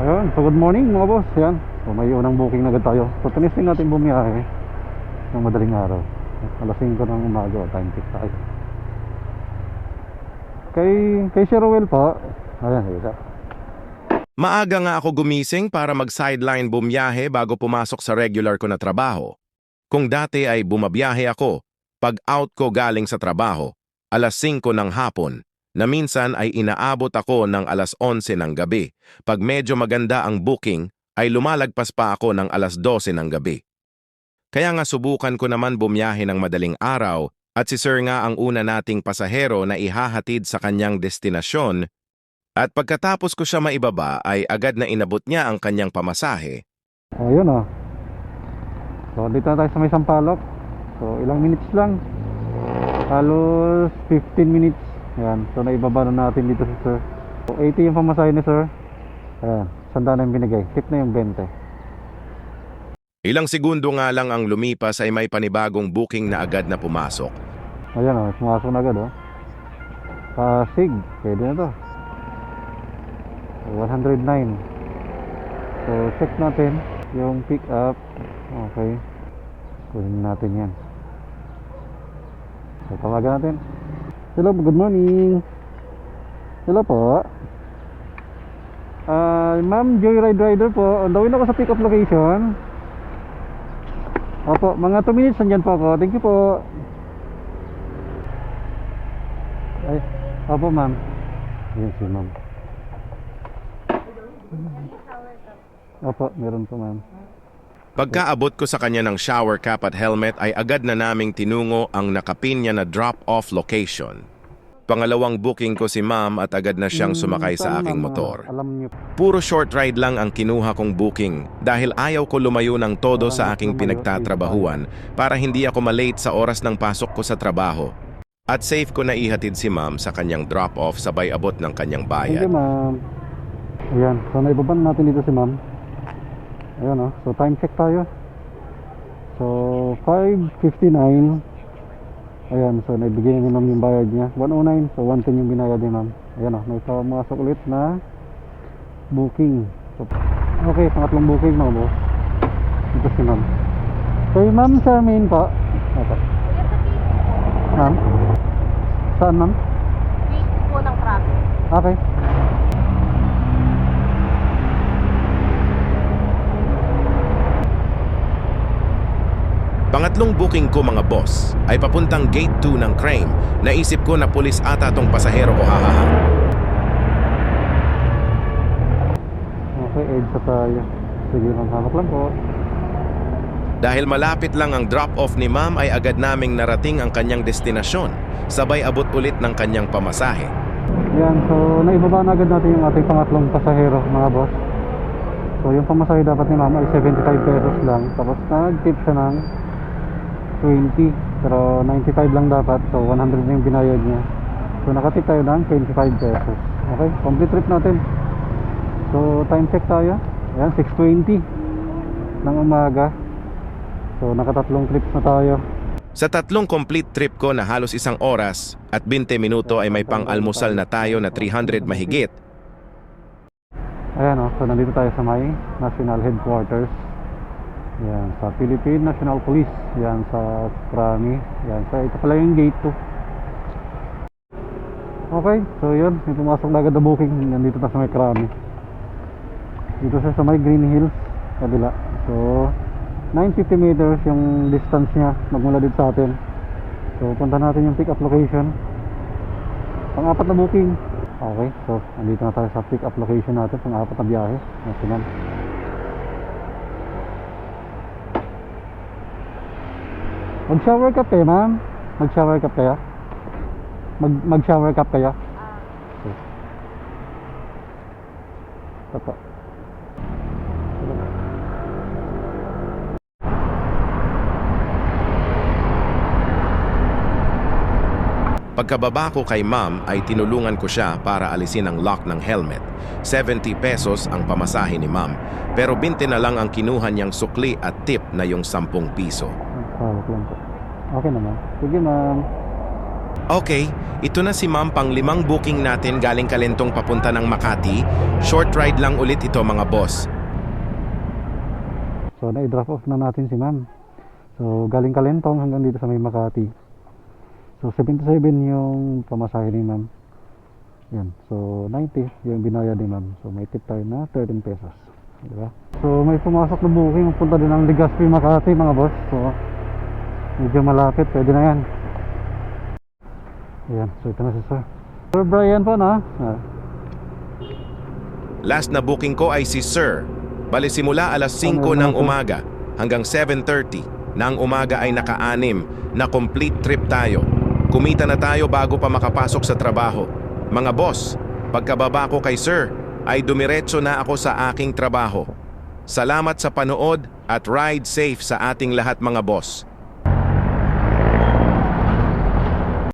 Ayun, so good morning mga boss. Yan. So may unang booking na agad tayo. So tinisting natin bumiyahe ng madaling araw. Alas 5 ng umaga, time check tayo. Kay Sir Ruel po. Ayan, isa. Maaga nga ako gumising para mag-sideline bumiyahe bago pumasok sa regular ko na trabaho. Kung dati ay bumabiyahe ako, pag out ko galing sa trabaho, alas 5 ng hapon, na minsan ay inaabot ako ng alas 11 ng gabi. Pag medyo maganda ang booking, ay lumalagpas pa ako ng alas 12 ng gabi. Kaya nga subukan ko naman bumiyahe ng madaling araw at si Sir nga ang una nating pasahero na ihahatid sa kanyang destinasyon at pagkatapos ko siya maibaba ay agad na inabot niya ang kanyang pamasahe. O yun o. So dito na tayo sa may Sampaloc. So ilang minutes lang. Halos 15 minutes. Ayan, so naibaba na natin dito si Sir. So 80 yung pamasahe ni Sir. Ayan, sanda na yung binigay. Tip na yung 20. Ilang segundo nga lang ang lumipas ay may panibagong booking na agad na pumasok. Ayan o, pumasok na agad o. Pasig, pwede na to. 109. So check natin yung pick up. Okay, kunin natin yan. So tawagan natin. Hello, good morning. Hello po. Ma'am, Joyride Rider po. Andawin ako sa pick up location. Opo, mga 2 minutes nandyan po ako. Thank you po. Ay, opo ma'am. Yan si ma'am. Opo, meron po ma'am. Pagkaabot ko sa kanya ng shower cap at helmet ay agad na naming tinungo ang nakapinya na drop-off location. Pangalawang booking ko si ma'am at agad na siyang sumakay sa aking motor. Alam niyo. Puro short ride lang ang kinuha kong booking dahil ayaw ko lumayo ng todo sa aking pinagtatrabahuan para hindi ako malate sa oras ng pasok ko sa trabaho. At safe ko na ihatid si ma'am sa kanyang drop-off sabay abot ng kanyang Thank bayad. you ma'am. Ayan, so naibaban natin dito si ma'am. Ayan o, so time check tayo. So 5:59. Ayan, so naibigay ni ma'am yung bayad niya 109, so 110 yung binayad ni ma'am. Ayan o, may pumasok ulit na booking. So, okay, pangatlong booking mga boss. Dito si ma'am. Kay ma'am Charmaine po. Okay. Ma'am? Saan ma'am? Gate po ng traffic. Okay. Pangatlong booking ko mga boss ay papuntang gate 2 ng crane. Naisip ko na pulis ata tong pasahero ko hahaha. Okay, EDSA tayo. Sige ma'am, hawak lang po. Dahil malapit lang ang drop-off ni ma'am ay agad naming narating ang kanyang destinasyon. Sabay abot ulit ng kanyang pamasahe. Yan, so naibaba na agad natin yung ating pangatlong pasahero mga boss. So yung pamasahe dapat ni ma'am ay 75 pesos lang. Tapos nag-tip siya ng 20, pero 95 lang dapat. So 100 na yung binayad niya. So nakatip tayo ng 25 pesos. Okay, complete trip natin. So time check tayo. Ayan, 6:20 ng umaga. So nakatatlong trips na tayo. Sa tatlong complete trip ko na halos 1 oras at 20 minuto ay may pang-almusal na tayo na 300 mahigit. Ayan o, so nandito tayo sa may National Headquarters. Yan, sa Philippine National Police. Yan, sa Krami. Yan, so ito pala yung gate 2. Okay, so yun, may pumasok na agad na booking. Nandito na sa may Krami. Dito siya sa may Green Hills kabila. So 950 meters yung distance niya magmula dito sa atin. So punta natin yung pick up location. Pang-apat na booking. Okay, so nandito na tayo sa pick up location natin. Pang-apat na biyahe. National. Mag-shower cup kayo ma'am? Mag-shower cup kayo? Mag-shower cup kayo? Okay. Toto. Pagkababa ko kay ma'am ay tinulungan ko siya para alisin ang lock ng helmet. 70 pesos ang pamasahe ni ma'am, pero 20 na lang ang kinuha niyang sukli at tip na yung 10 piso. Hawak lang po. Okay naman. Sige ma'am. Okay, ito na si ma'am pang 5 booking natin galing Kalentong papunta ng Makati. Short ride lang ulit ito mga boss. So na-drop off na natin si ma'am. So galing Kalentong hanggang dito sa may Makati. So 77 yung pamasahe ni ma'am. Yan. So 90 yung binayad ni ma'am. So may tip tayo na 13 pesos. Diba? So may pumasok na booking punta din ng Legazpi Makati mga boss. So medyo malapit, pwede na yan. Ayan, so ito na si Sir. Sir Brian po na. Last na booking ko ay si Sir. Bali simula alas 5 ng umaga hanggang 7:30 ng umaga ay naka-6 na complete trip tayo. Kumita na tayo bago pa makapasok sa trabaho. Mga boss, pagkababa ko kay Sir, ay dumiretso na ako sa aking trabaho. Salamat sa panood at ride safe sa ating lahat mga boss.